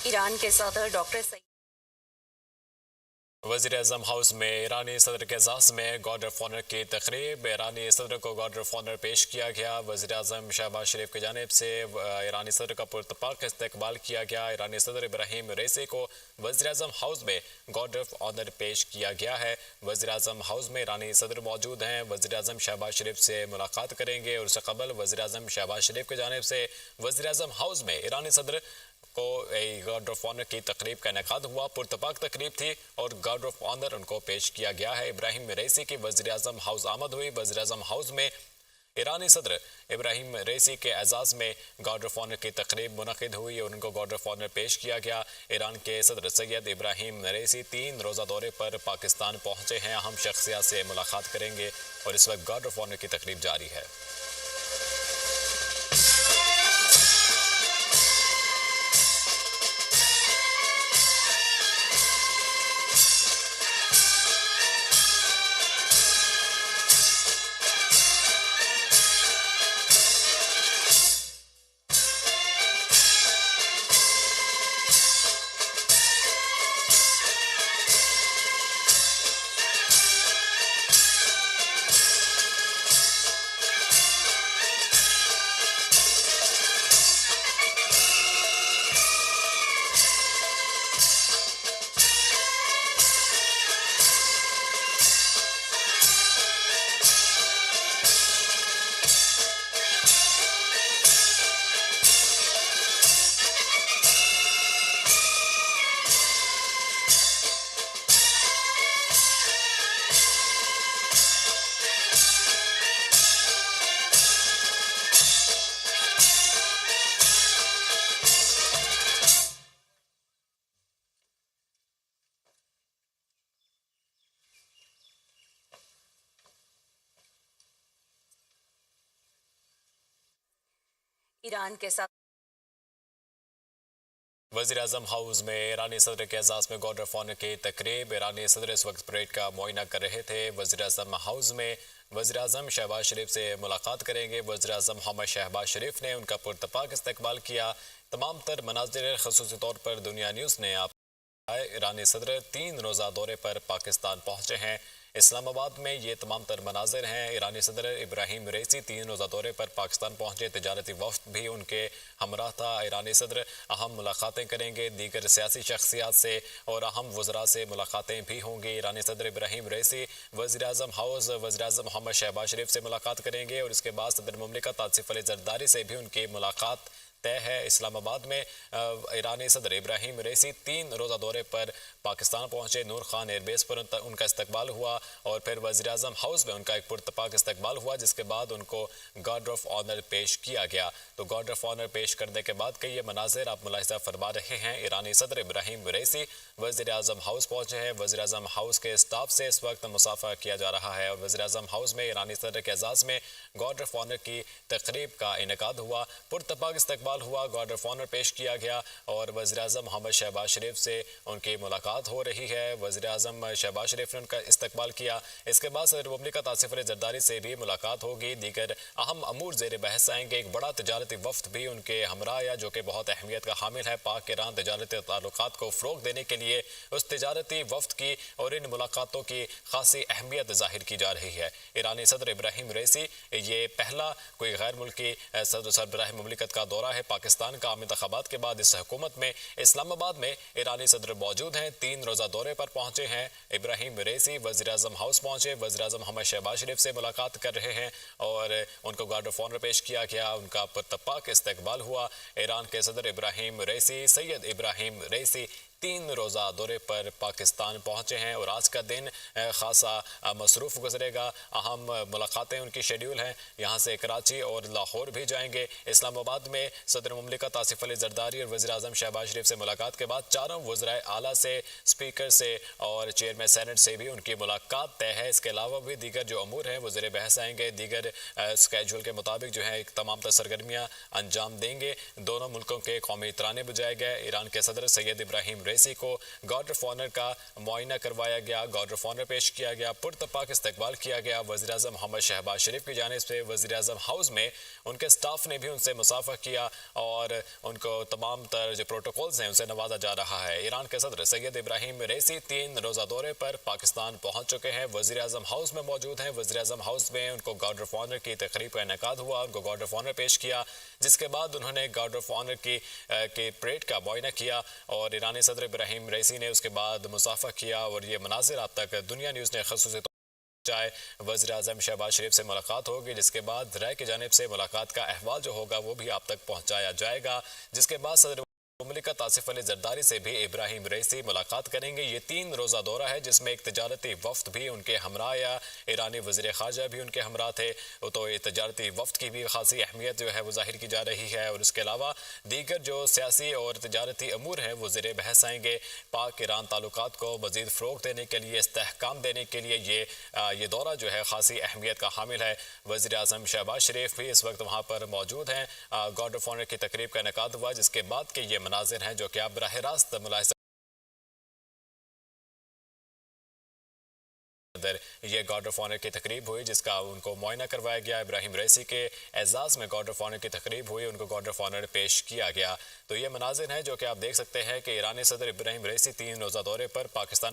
Iran के सदर doctor Saeed वज़ीर-ए-आज़म हाउस में ईरानी सदर के एजाज़ में गार्ड ऑफ ऑनर की तकरीब। ईरानी सदर को गार्ड ऑफ ऑनर पेश किया गया। वज़ीर-ए-आज़म शहबाज शरीफ की जानिब से ईरानी सदर का पुरतपाक इस्तकबाल किया गया। ईरानी सदर इब्राहिम रईसी को वज़ीर-ए-आज़म हाउस में गार्ड ऑफ ऑनर पेश किया गया है। वज़ीर-ए-आज़म हाउस में ईरानी सदर मौजूद हैं। वज़ीर-ए-आज़म शहबाज शरीफ से मुलाकात करेंगे और उससे कबल वज़ीर-ए-आज़म शहबाज शरीफ की जानिब से वज़ीर-ए-आज़म हाउस में ईरानी सदर को गार्ड ऑफ ऑनर की तकरीब का इनेकाद हुआ। पुरतपाक तकरीब थी और गार्ड ऑफ ऑनर उनको पेश किया गया है। इब्राहिम रईसी की वज़ीर-ए-आज़म हाउस आमद हुई। वज़ीर-ए-आज़म हाउस में ईरानी सदर इब्राहिम रईसी के एजाज़ में गार्ड ऑफ ऑनर की तकरीब मुनक़िद हुई और उनको गार्ड ऑफ ऑनर पेश किया गया। ईरान के सदर सैयद इब्राहिम रईसी 3 रोज़ा दौरे पर पाकिस्तान पहुँचे हैं। अहम शख्सियत से मुलाकात करेंगे और इस वक्त गार्ड ऑफ ऑनर की तकरीब जारी है। ईरान के साथ वज़ीर-ए-आज़म हाउस में ईरानी सदर के एजाज़ में गार्ड ऑफ ऑनर की तकरीब। ईरानी सदर इस वक्त परेड का मुआयना कर रहे थे। वज़ीर-ए-आज़म हाउस में वज़ीर-ए-आज़म शहबाज शरीफ से मुलाकात करेंगे। वज़ीर-ए-आज़म मोहम्मद शहबाज शरीफ ने उनका पुरतपाक इस्तकबाल किया। तमाम तर मनाज़िर ख़ुसूसी तौर पर दुनिया न्यूज़ ने आप ईरानी सदर 3 रोज़ा दौरे पर पाकिस्तान पहुँचे हैं। इस्लामाबाद में ये तमाम तर मनाजिर हैं। ईरानी सदर इब्राहिम रईसी 3 रोज़ा दौरे पर पाकिस्तान पहुँचे। तजारती वफ़द भी उनके हमरा था। ईरानी सदर अहम मुलाकातें करेंगे। दीगर सियासी शख्सियात से और अहम वज़रा से मुलाकातें भी होंगी। ईरानी सदर इब्राहिम रईसी वज़ीर-ए-आज़म हाउस वज़ीर-ए-आज़म मोहम्मद शहबाज शरीफ से मुलाकात करेंगे और इसके बाद सदर मुमलिकत आसिफ अली ज़रदारी से भी उनकी मुलाकात तय है। इस्लामाबाद में ईरानी सदर इब्राहिम रईसी 3 रोज़ा दौरे पर पाकिस्तान पहुँचे। नूर खान एयरबेस पर उनका इस्तकबाल हुआ और फिर वज़ीर-ए-आज़म हाउस में उनका एक पुरतपाक इस्तकबाल हुआ, जिसके बाद उनको गार्ड ऑफ ऑनर पेश किया गया। तो गार्ड ऑफ ऑनर पेश करने के बाद कई ये मनाजिर आप मुलाहिज़ा फरमा रहे हैं। ईरानी सदर इब्राहिम रईसी वज़ीर-ए-आज़म हाउस पहुँचे हैं। वज़ीर-ए-आज़म हाउस के स्टाफ से इस वक्त मुसाफा किया जा रहा है और वज़ीर-ए-आज़म हाउस में ईरानी सदर के एजाज़ में गार्ड ऑफ ऑनर की तकरीब का इनेकाद हुआ। पुरतपाक इस्तकबाल हुआ, गार्ड ऑफ ऑनर पेश किया गया और वज़ीर-ए-आज़म मोहम्मद शहबाज शरीफ से उनकी मुलाकात हो रही है। वज़ीर-ए-आज़म शहबाज शरीफ ने उनका इस्तकबाल किया। इसके बाद सदर मुमलिकत आसिफ अली ज़रदारी से भी मुलाकात होगी। दीगर अहम अमूर ज़ेर बहस आएंगे। एक बड़ा तजारती वफ़द भी उनके हमरा या जो कि बहुत अहमियत का हामिल है। पाक ईरान तजारती ताल्लुकात को फ़रोग़ देने के लिए उस तजारती वफ़द की और इन मुलाकातों की खासी अहमियत ज़ाहिर की जा रही है। ईरानी सदर इब्राहिम रईसी ये पहला कोई गैर मुल्की सरबराह मुमलिकत का दौरा है पाकिस्तान का। आम इंतखाबात के बाद इस हुकूमत में इस्लामाबाद में ईरानी सदर मौजूद हैं। 3 रोज़ा दौरे पर पहुँचे हैं। इब्राहिम रईसी वज़ीर-ए-आज़म हाउस पहुँचे। वज़ीर-ए-आज़म मोहम्मद शहबाज शरीफ से मुलाकात कर रहे हैं और उनको गार्ड ऑफ ऑनर पेश किया गया। उनका पुरतपाक इस्तकबाल हुआ। ईरान के सदर इब्राहिम रईसी सैयद इब्राहिम रईसी 3 रोज़ा दौरे पर पाकिस्तान पहुँचे हैं और आज का दिन ख़ासा मसरूफ़ गुजरेगा। अहम मुलाकातें उनकी शेड्यूल हैं। यहाँ से कराची और लाहौर भी जाएंगे। इस्लामाबाद में सदर मुमलिकत आसिफ अली ज़रदारी और वज़ीर-ए-आज़म शहबाज शरीफ से मुलाकात के बाद चारों वज़राए आला से, स्पीकर से और चेयरमैन सेनेट से भी उनकी मुलाकात तय है। इसके अलावा भी दीगर जो अमूर हैं वो ज़ेर बहस आएंगे। दीगर स्केड्यूल के मुताबिक जो है तमाम सरगर्मियाँ अंजाम देंगे। दोनों मुल्कों के कौमी तराने बजाए गए। ईरान के सदर सैयद इब्राहिम ریسی کو گارڈ آف آنر کا معائنہ کروایا گیا, گارڈ آف آنر پیش کیا گیا, پرتپاک استقبال کیا گیا. وزیر اعظم محمد شہباز شریف کی جانب سے وزیر اعظم ہاؤس میں ان کے سٹاف نے بھی ان سے مصافحہ کیا اور ان کو تمام تر جو پروٹوکولز ہیں ان سے نوازا جا رہا ہے. ایران کے صدر سید ابراہیم ریسی 3 روزہ دورے پر پاکستان پہنچ چکے ہیں, وزیر اعظم ہاؤس میں موجود ہیں. وزیر اعظم ہاؤس میں ان کو گارڈ آف آنر کی تقریب کا انعقاد ہوا, ان کو گارڈ آف آنر پیش کیا, جس کے بعد انہوں نے گارڈ آف آنر کی پریڈ کا معائنہ کیا اور ایرانی صدر ابراہیم ریسی نے اس کے بعد مصافحہ کیا. اور یہ مناظر آپ تک دنیا نیوز نے خصوصی چاہے وزیر اعظم شہباز شریف سے ملاقات ہوگی, جس کے بعد رائے کی جانب سے ملاقات کا احوال جو ہوگا وہ بھی آپ تک پہنچایا جائے گا, جس کے بعد صدر مملکت آصف علی زرداری سے بھی ابراہیم ریسی ملاقات کریں گے. یہ 3 روزہ دورہ ہے جس میں ایک تجارتی وفد بھی ان کے ہمراہ یا ایرانی وزیر خارجہ بھی ان کے ہمراہ تھے, تو یہ تجارتی وفد کی بھی خاصی اہمیت جو ہے وہ ظاہر کی جا رہی ہے. اور اس کے علاوہ دیگر جو سیاسی اور تجارتی امور ہیں وہ زیر بحث آئیں گے. پاک ایران تعلقات کو مزید فروغ دینے کے لیے, استحکام دینے کے لیے یہ دورہ جو ہے خاصی اہمیت کا حامل ہے. وزیر اعظم شہباز شریف بھی اس وقت وہاں پر موجود ہیں. گارڈ آف آنر کی تقریب کا انعقاد ہوا, جس کے بعد کے یہ مناظر ہیں جو کہ آپ براہ راست ملاحظہ یہ گارڈ آف آنر کی تقریب ہوئی جس کا ان کو معائنہ کروایا گیا. ابراہیم ریسی کے اعزاز میں گارڈ آف آنر کی تقریب ہوئی, ان کو گارڈ آف آنر پیش کیا گیا. تو یہ مناظر ہیں جو کہ آپ دیکھ سکتے ہیں کہ ایرانی صدر ابراہیم ریسی 3 روزہ دورے پر پاکستان